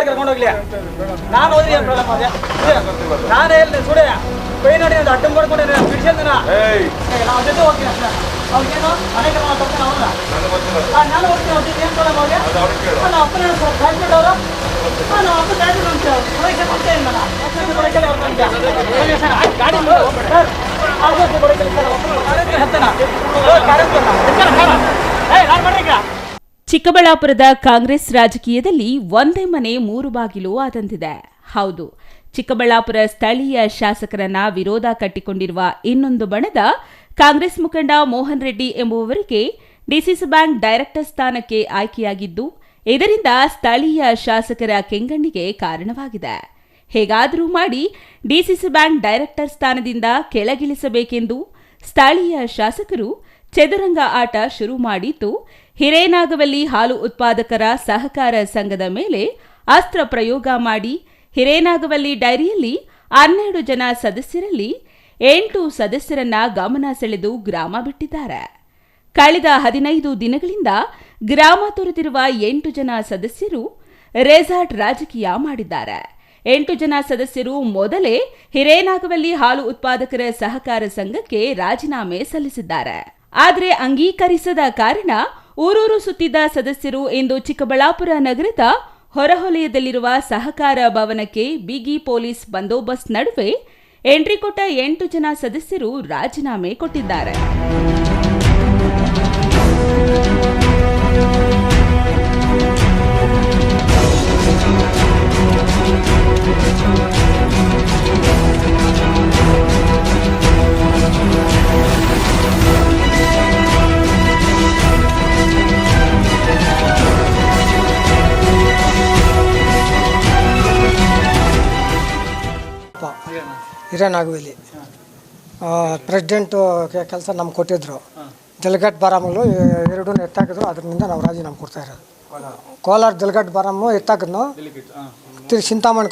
ಕರ್ಕೊಂಡು ಹೋಗ್ಲಿ. ನಾನು ಹೋದ್ರಿ ಏನು ಪ್ರಾಬ್ಲಮ್ ಅದೇ ನಾನೇ ಹೇಳಿ ಸುಡೆ ಪೈ ನೋಡಿ ಒಂದು ಅಡ್ಡ ಮಾಡ್ಕೊಂಡೆ ಬಿಡಿಸಿದ್ದನ ನಾವು ಜೊತೆ ಹೋಗ್ತೀನಿ ಅಷ್ಟೇ. ಅವ್ರಿಗೇನು ಮನೆ ಕರ್ಕೊಂಡು ಹೋಗ್ತಾನೆ ಅವನ್ನ ನಾನು ಹೋಗ್ತೀನಿ ಅವ್ರಿಗೆ ಏನು ಪ್ರಾಬ್ಲಮ್ ಅವ್ರಿಗೆ ನಮ್ಮ ಅಪ್ಪನ ಟ್ರಾನ್ಸ್ಪೋರ್ಟ್ ಅವರು ನಮ್ಮ ಅಪ್ಪ ಟ್ರಾನ್ಸ್ಪೋರ್ಟ್ ಅಂತ ಪರೀಕ್ಷೆ ಮಾಡ್ತಾ ಇಲ್ಲ ಚಿಕ್ಕಬಳ್ಳಾಪುರದ ಕಾಂಗ್ರೆಸ್ ರಾಜಕೀಯದಲ್ಲಿ ಒಂದೇ ಮನೆ ಮೂರು ಬಾಗಿಲು ಆದಂತಿದೆ. ಹೌದು, ಚಿಕ್ಕಬಳ್ಳಾಪುರ ಸ್ಥಳೀಯ ಶಾಸಕರನ್ನ ವಿರೋಧ ಕಟ್ಟಿಕೊಂಡಿರುವ ಇನ್ನೊಂದು ಬಣದ ಕಾಂಗ್ರೆಸ್ ಮುಖಂಡ ಮೋಹನ್ ರೆಡ್ಡಿ ಎಂಬುವವರಿಗೆ ಡಿಸಿಸಿ ಬ್ಯಾಂಕ್ ಡೈರೆಕ್ಟರ್ ಸ್ಥಾನಕ್ಕೆ ಆಯ್ಕೆಯಾಗಿದ್ದು, ಇದರಿಂದ ಸ್ಥಳೀಯ ಶಾಸಕರ ಕೆಂಗಣ್ಣಿಗೆ ಕಾರಣವಾಗಿದೆ. ಹೇಗಾದರೂ ಮಾಡಿ ಡಿಸಿಸಿ ಬ್ಯಾಂಕ್ ಡೈರೆಕ್ಟರ್ ಸ್ಥಾನದಿಂದ ಕೆಳಗಿಳಿಸಬೇಕೆಂದು ಸ್ಥಳೀಯ ಶಾಸಕರು ಚದುರಂಗ ಆಟ ಶುರು ಮಾಡಿದ್ದು, ಹಿರೇನಾಗವಲ್ಲಿ ಹಾಲು ಉತ್ಪಾದಕರ ಸಹಕಾರ ಸಂಘದ ಮೇಲೆ ಅಸ್ತ್ರ ಪ್ರಯೋಗ ಮಾಡಿ ಹಿರೇನಾಗವಲ್ಲಿ ಡೈರಿಯಲ್ಲಿ 12 ಜನ ಸದಸ್ಯರಲ್ಲಿ 8 ಸದಸ್ಯರನ್ನ ಗಮನ ಸೆಳೆದು ಗ್ರಾಮ ಬಿಟ್ಟಿದ್ದಾರೆ. ಕಳೆದ 15 ದಿನಗಳಿಂದ ಗ್ರಾಮ ತೊರೆದಿರುವ 8 ಜನ ಸದಸ್ಯರು ರೆಸಾರ್ಟ್ ರಾಜಕೀಯ ಮಾಡಿದ್ದಾರೆ. 8 ಜನ ಸದಸ್ಯರು ಮೊದಲೇ ಹಿರೇನಾಗವಲ್ಲಿ ಹಾಲು ಉತ್ಪಾದಕರ ಸಹಕಾರ ಸಂಘಕ್ಕೆ ರಾಜೀನಾಮೆ ಸಲ್ಲಿಸಿದ್ದಾರೆ. ಆದರೆ ಅಂಗೀಕರಿಸದ ಕಾರಣ ಊರೂರು ಸುತ್ತಿದ್ದ ಸದಸ್ಯರು ಇಂದು ಚಿಕ್ಕಬಳ್ಳಾಪುರ ನಗರದ ಹೊರವಲಯದಲ್ಲಿರುವ ಸಹಕಾರ ಭವನಕ್ಕೆ ಬಿಗಿ ಪೊಲೀಸ್ ಬಂದೋಬಸ್ತ್ ನಡುವೆ ಎಂಟ್ರಿ ಕೊಟ್ಟ 8 ಜನ ಸದಸ್ಯರು ರಾಜೀನಾಮೆ ಕೊಟ್ಟಿದ್ದಾರೆ. ಹಿರೇನಾಗವಲ್ಲಿ ಪ್ರೆಸಿಡೆಂಟು ಕೆಲಸ ನಮ್ಗೆ ಕೊಟ್ಟಿದ್ರು. ಜಲಘಟ್ ಬಾರಾಮಗಳು 2 ಎತ್ತಾಕಿದ್ರು, ಅದರಿಂದ ನಾವು ರಾಜೀನಾಮೆ ಕೊಡ್ತಾ ಇರೋದು. ಕೋಲಾರ ಜಲಘಟ್ ಬಾರಾಮು ಎತ್ತಾಕಿದ್ನು, ಚಿಂತಾಮಣಿ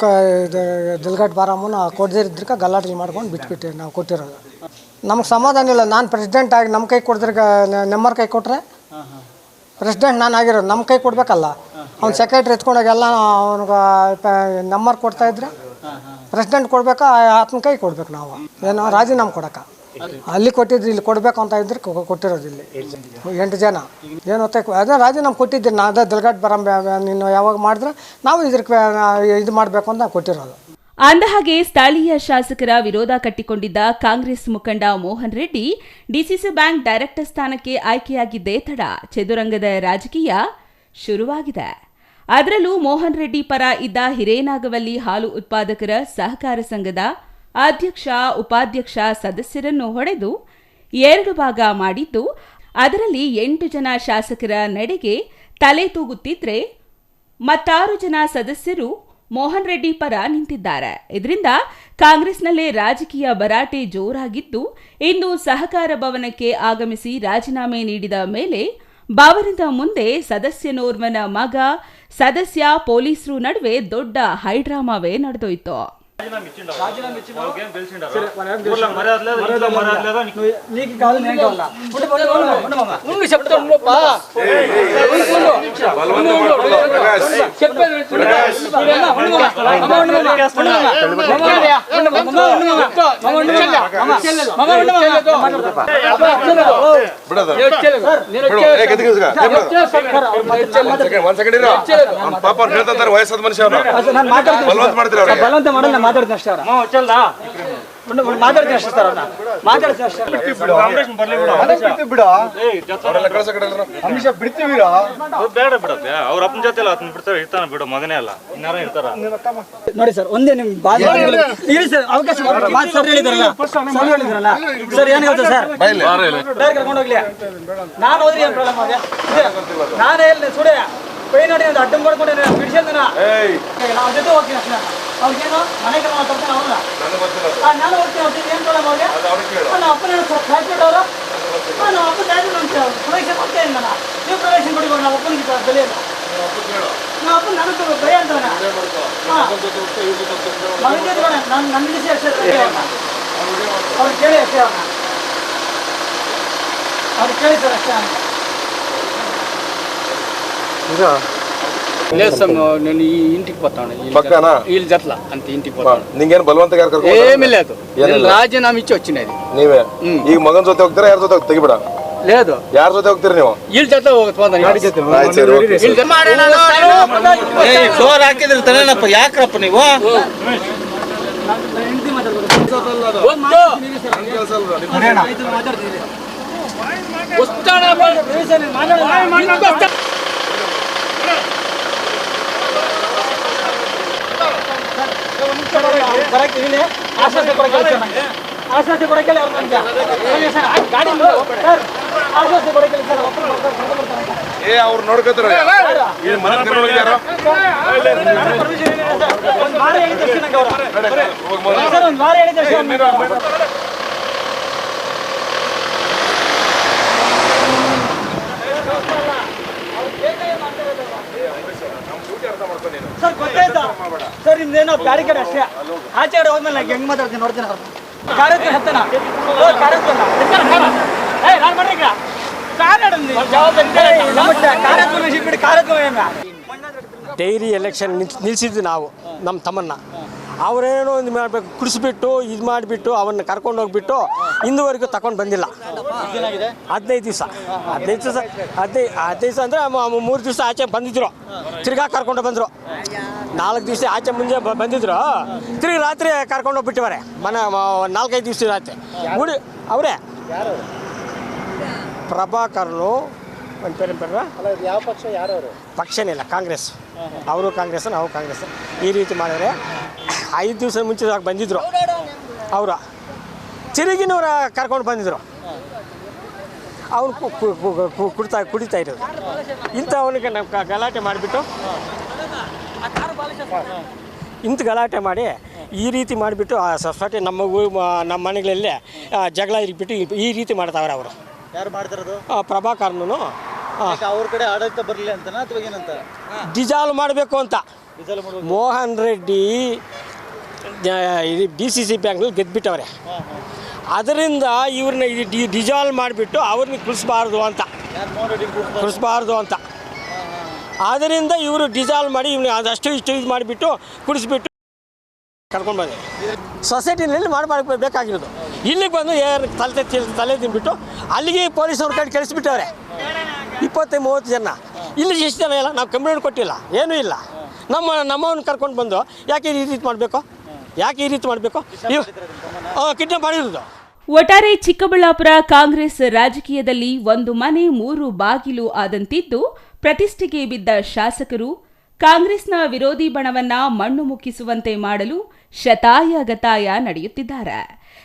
ಜಲಘಟ್ ಬಾರಾಮನ ಕೊಡದಿದ್ದಕ್ಕೆ ಗಲಾಟೆ ಮಾಡ್ಕೊಂಡು ಬಿಟ್ಬಿಟ್ಟು ನಾವು ಕೊಟ್ಟಿರೋದು. ನಮ್ಗೆ ಸಮಾಧಾನ ಇಲ್ಲ. ನಾನು ಪ್ರೆಸಿಡೆಂಟ್ ಆಗಿ ನಮ್ಮ ಕೈ ಕೊಡಿದ್ರೆ ನೆಮ್ಮರ್ ಕೈ ಕೊಟ್ಟರೆ ಪ್ರೆಸಿಡೆಂಟ್ ನಾನು ಆಗಿರೋದು ನಮ್ಮ ಕೈ ಕೊಡಬೇಕಲ್ಲ. ಅವ್ನು ಸೆಕ್ರೆಟ್ರಿ ಎತ್ಕೊಂಡಾಗೆಲ್ಲ ಅವ್ನಿಗೆ ನಂಬರ್ ಕೊಡ್ತಾಯಿದ್ರೆ ಪ್ರೆಸಿಡೆಂಟ್ ಕೊಡ್ಬೇಕಾ ಆತನ ಕೈ ಕೊಡ್ಬೇಕು. ನಾವು ಏನೋ ರಾಜೀನಾಮೆ ಕೊಡೋಕೆ ಅಲ್ಲಿ ಕೊಟ್ಟಿದ್ರು, ಇಲ್ಲಿ ಕೊಡಬೇಕು ಅಂತ ಇದ್ರೆ ಕೊಟ್ಟಿರೋದು. ಇಲ್ಲಿ 8 ಜನ ಏನು ಅದೇ ರಾಜೀನಾಮೆ ಕೊಟ್ಟಿದ್ದೀರಿ. ನಾ ಅದೇ ದಲ್ಗಟ್ ಬರಂಬ ನೀನು ಯಾವಾಗ ಮಾಡಿದ್ರೆ ನಾವು ಇದಕ್ಕೆ ಇದು ಮಾಡಬೇಕು ಅಂತ ಕೊಟ್ಟಿರೋದು. ಅಂದಹಾಗೆ ಸ್ಥಳೀಯ ಶಾಸಕರ ವಿರೋಧ ಕಟ್ಟಿಕೊಂಡಿದ್ದ ಕಾಂಗ್ರೆಸ್ ಮುಖಂಡ Mohan Reddy DCC bank director ಸ್ಥಾನಕ್ಕೆ ಆಯ್ಕೆಯಾಗಿದ್ದೇ ತಡ ಚದುರಂಗದ ರಾಜಕೀಯ ಶುರುವಾಗಿದೆ. ಅದರಲ್ಲೂ ಮೋಹನ್ ರೆಡ್ಡಿ ಪರ ಇದ್ದ ಹಿರೇನಾಗವಲ್ಲಿ ಹಾಲು ಉತ್ಪಾದಕರ ಸಹಕಾರ ಸಂಘದ ಅಧ್ಯಕ್ಷ ಉಪಾಧ್ಯಕ್ಷ ಸದಸ್ಯರನ್ನು ಹೊಡೆದು 2 ಭಾಗ ಮಾಡಿದ್ದು, ಅದರಲ್ಲಿ 8 ಜನ ಶಾಸಕರ ನಡೆಗೆ ತಲೆ ತೂಗುತ್ತಿದ್ರೆ ಮತ್ತಾರು ಜನ ಸದಸ್ಯರು ಮೋಹನ್ ರೆಡ್ಡಿ ಪರ ನಿಂತಿದ್ದಾರೆ. ಇದರಿಂದ ಕಾಂಗ್ರೆಸ್ನಲ್ಲೇ ರಾಜಕೀಯ ಭರಾಟೆ ಜೋರಾಗಿದ್ದು, ಇಂದು ಸಹಕಾರ ಭವನಕ್ಕೆ ಆಗಮಿಸಿ ರಾಜೀನಾಮೆ ನೀಡಿದ ಮೇಲೆ ಭವನದ ಮುಂದೆ ಸದಸ್ಯನೋರ್ವನ ಮಗ ಸದಸ್ಯ ಪೊಲೀಸರು ನಡುವೆ ದೊಡ್ಡ ಹೈಡ್ರಾಮಾವೇ ನಡೆದೋಯ್ತು. ವಯಸ್ಸಾದ ಮನುಷ್ಯ ಮಾತಾಡ್ತೀನಿ ಅಷ್ಟೇ. ಮಾತಾಡ್ತೀನಿ ಅಷ್ಟೇ ಸರ್. ಮಾತಾಡ್ತೀನಿ ಅಷ್ಟೇ. ಬೇಡ ಬಿಡತ್ತೆ ಅವ್ರ ಅಪ್ಪನ ಜೊತೆ ಬಿಡ್ತಾರೆ, ಇರ್ತಾನ ಬಿಡು, ಮಗನೇ ಅಲ್ಲ ಇನ್ನಾರ ಇರ್ತಾರ. ನೋಡಿ ಸರ್, ಒಂದೇ ನಿಮ್ ಅವಕಾಶ ಸರ್. ಏನು ಹೇಳ್ತಾರೆ ಸರ್? ಕರ್ಕೊಂಡು ಹೋಗ್ಲಿ. ನಾನು ಹೋದ್ರಿ ಏನು ಪ್ರಾಬ್ಲಮ್ ಅದೇ ನಾನೇ ಹೇಳಿ ಸುಡೆ ಪೈ ನೋಡಿ ಒಂದು ಅಡ್ಡ ಮಾಡ್ಕೊಂಡೆ ಬಿಡಿಸಿದ್ದನ ನಾವು ಜೊತೆ ಹೋಗ್ತೀನಿ ಅಷ್ಟೇ. ಅವ್ರಿಗೇನು ಮನೆ ಕರ್ಕೊಂಡು ಹೋಗ್ತಾನೆ ಅವನ್ನ ನಾನು ಹೋಗ್ತೀನಿ ಅವ್ರಿಗೆ ಏನು ಪ್ರಾಬ್ಲಮ್ ಅವ್ರಿಗೆ ನಮ್ಮ ಅಪ್ಪನ ಟ್ರಾನ್ಸ್ಪೋರ್ಟ್ ಅವರು ನಮ್ಮ ಅಪ್ಪ ಟ್ರಾನ್ಸ್ಪೋರ್ಟ್ ಅಂತ ಪ್ರವೇಶ ಮಾಡ್ತಾ ಇಲ್ಲ. ನೀವು ಪ್ರವೇಶ ಕೊಡಿಬೋದು, ನಮ್ಮ ಅಪ್ಪನಿಗೆ ಬೆಲೆ ಇಲ್ಲ. ನಮ್ಮ ಅಪ್ಪನ ನನಗೆ ಭಯ ಅಂತಾನೆ ನನ್ನ ನಿಲ್ಲಿಸಿ ಅಷ್ಟೇ. ಅವ್ರಿಗೆ ಕೇಳಿ ಅಷ್ಟೇ, ಅವ್ರಿಗೆ ಕೇಳಿ ಸರ್ ಅಷ್ಟೇ. లేదు సార్ నేను ఈ ఇంటికి పోతాను పక్కనా వీళ్ళు జట్ల అంతే ఇంటికి పోతాను నీకేನು ಬಲವಂತ ಯಾರು ಕರ್ಕೊಂಡು ఏమీ లేదు నేను రాజీనామా ఇచ్చి వచ్చినది ನೀವೇ ಈಗ ಮಗನ ಜೊತೆ ಹೋಗ್ತೀರಾ ಯಾರ ಜೊತೆ ಹೋಗ್ತೀರಾ ತೆಗಿಬಿಡ లేదు ಯಾರ ಜೊತೆ ಹೋಗ್ತೀರಿ ನೀವು వీళ్ళ జట్ల పోతాను ಆಯ್ತು ಸರಿ ಓಕೆ ಸೋರ್ ಹಾಕಿದ್ರಿ ತನೇನಪ್ಪ ಯಾಕ್ರಪ್ಪ ನೀವು ಆಶ್ವಾಸನೆ ಕೊಡಕ್ಕೆ ಗಾಡಿ ಆಶ್ವಾಸನೆ ಕೊಡಕ್ಕೆ ಏ ಅವ್ರು ನೋಡ್ಕೋತಾರ ಈ ಮನೆ ಕರ್ಕೊಂಡು ಹೋಗ್ಯಾರ ಒಂದು ವಾರ ಹೇಳಿದ್ದಷ್ಟೇ ನಂಗೆ ಅವರು ಒಂದು ವಾರ ಹೇಳಿದ್ದಷ್ಟೇ ಸರ್ ಗೊತ್ತಾಯ್ತಾ ಸರ್ ನಿಮ್ದೇನೋ ಬ್ಯಾರಿಕೇಡ್ ಅಷ್ಟೇ ಆಚೆ ಕಡೆ ಹೋದ್ಮೇಲೆ ನಾನು ಹೆಂಗ್ ಮಾತಾಡ್ತೀನಿ ನೋಡ್ತೀನಿ ಕಾರ್ಯಕ್ರಮ ಹತ್ತನ ಕಾರ್ಯಕ್ರಮ ನಾನು ಮಾಡ್ರಿ ಕಾರ್ಯಕ್ರಮ ಸಿಕ್ಬಿಟ್ಟು ಕಾರ್ಯಕ್ರಮ ಡೈರಿ ಎಲೆಕ್ಷನ್ ನಿಲ್ಲಿಸಿದ್ವಿ ನಾವು ನಮ್ಮ ತಮ್ಮನ್ನ ಅವರೇನೋ ಒಂದು ಮಾಡಬೇಕು ಕುಡಿಸ್ಬಿಟ್ಟು ಇದು ಮಾಡಿಬಿಟ್ಟು ಅವನ್ನ ಕರ್ಕೊಂಡು ಹೋಗ್ಬಿಟ್ಟು ಇಂದುವರೆಗೂ ತಗೊಂಡು ಬಂದಿಲ್ಲ 15 ದಿವಸ 15 ದಿವಸ ಅಂದರೆ 3 ದಿವಸ ಆಚೆ ಬಂದಿದ್ರು ತಿರ್ಗಾ ಕರ್ಕೊಂಡು ಬಂದರು 4 ದಿವಸ ಆಚೆ ಮುಂಜೆ ಬಂದಿದ್ರು ತಿರ್ಗಿ ರಾತ್ರಿ ಕರ್ಕೊಂಡು ಹೋಗ್ಬಿಟ್ಟಿದ್ದಾರೆ ಮನೆ 4-5 ದಿವಸ ರಾತ್ರಿ ಗುಡಿ ಅವರೇ ಪ್ರಭಾಕರ್ನು ಒಂದು ಪೇರು ಯಾವ ಪಕ್ಷ ಯಾರವರು ಪಕ್ಷನೇ ಇಲ್ಲ ಕಾಂಗ್ರೆಸ್ ಅವರು ಕಾಂಗ್ರೆಸ್ ನಾವು ಕಾಂಗ್ರೆಸ್ ಈ ರೀತಿ ಮಾಡಿದರೆ 5 ದಿವಸ ಮುಂಚೆ ಬಂದಿದ್ದರು ಅವರು ತಿರುಗಿನವ್ರ ಕರ್ಕೊಂಡು ಬಂದಿದ್ರು ಅವನು ಕುಡಿತಾ ಇರೋದು ಇಂಥವನಿಗೆ ನಾವು ಗಲಾಟೆ ಮಾಡಿಬಿಟ್ಟು ಗಲಾಟೆ ಮಾಡಿ ಈ ರೀತಿ ಮಾಡಿಬಿಟ್ಟು ಆ ಸೊಸೈಟಿ ನಮ್ಮ ಮನೆಗಳಲ್ಲಿ ಜಗಳ ಇಟ್ಬಿಟ್ಟು ಈ ರೀತಿ ಮಾಡ್ತಾವ್ರೆ ಅವರು ಯಾರು ಮಾಡ್ತಿರೋದು ಪ್ರಭಾಕರ್ನು ಅವ್ರ ಕಡೆ ಆಡಳಿತ ಬರಲಿ ಅಂತನಾ ಅಥವಾ ಏನಂತ ಡಿಸಾಲ್ವ್ ಮಾಡಬೇಕು ಅಂತ ಮೋಹನ್ ರೆಡ್ಡಿ DCC ಬ್ಯಾಂಕ್ನಲ್ಲಿ ಗೆದ್ದುಬಿಟ್ಟವ್ರೆ ಅದರಿಂದ ಇವ್ರನ್ನ ಡಿಸಾಲ್ವ್ ಮಾಡಿಬಿಟ್ಟು ಅವ್ರನ್ನ ಕುಳಿಸ್ಬಾರ್ದು ಅಂತ ಆದ್ದರಿಂದ ಇವರು ಡಿಸಾಲ್ವ್ ಮಾಡಿ ಇವ್ನ ಅದಷ್ಟು ಇಷ್ಟು ಇದು ಮಾಡಿಬಿಟ್ಟು ಕುಡಿಸ್ಬಿಟ್ಟು ಕರ್ಕೊಂಡು ಬಂದೆ ಸೊಸೈಟಿನಲ್ಲಿ ಮಾಡಬೇಕಾಗಿರೋದು ಇಲ್ಲಿಗೆ ಬಂದು ತಲೆ ತಿಂದ್ಬಿಟ್ಟು ಅಲ್ಲಿಗೆ ಪೊಲೀಸವ್ರ ಕಡೆ ಕಳಿಸ್ಬಿಟ್ಟವ್ರೆ 20-30 ಜನ ಇಲ್ಲಿ ಎಷ್ಟು ಜನ ಇಲ್ಲ ನಾವು ಕಂಪ್ಲೇಂಟ್ ಕೊಟ್ಟಿಲ್ಲ ಏನೂ ಇಲ್ಲ ನಮ್ಮವ್ನ ಕರ್ಕೊಂಡು ಬಂದು ಯಾಕೆ ಈ ರೀತಿ ಮಾಡಬೇಕು ಕಿಡ್ನಾಪ್ ಮಾಡಿರೋದು ಒಟ್ಟಾರೆ ಚಿಕ್ಕಬಳ್ಳಾಪುರ ಕಾಂಗ್ರೆಸ್ ರಾಜಕೀಯದಲ್ಲಿ ಒಂದು ಮನೆ 3 ಬಾಗಿಲು ಆದಂತಿದ್ದು ಪ್ರತಿಷ್ಠೆಗೆ ಬಿದ್ದ ಶಾಸಕರು ಕಾಂಗ್ರೆಸ್ನ ವಿರೋಧಿ ಬಣವನ್ನ ಮಣ್ಣು ಮುಕ್ಕಿಸುವಂತೆ ಮಾಡಲು ಶತಾಯಗತಾಯ ನಡೆಯುತ್ತಿದ್ದಾರೆ.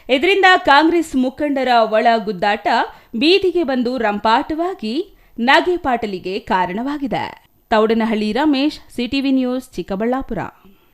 ಇದರಿಂದ ಕಾಂಗ್ರೆಸ್ ಮುಖಂಡರ ಒಳ ಗುದ್ದಾಟ ಬೀದಿಗೆ ಬಂದು ರಂಪಾಟವಾಗಿ ನಗೆಪಾಟಲಿಗೆ ಕಾರಣವಾಗಿದೆ. Thoudanahalli Ramesh, CTV news, Chikkaballapur.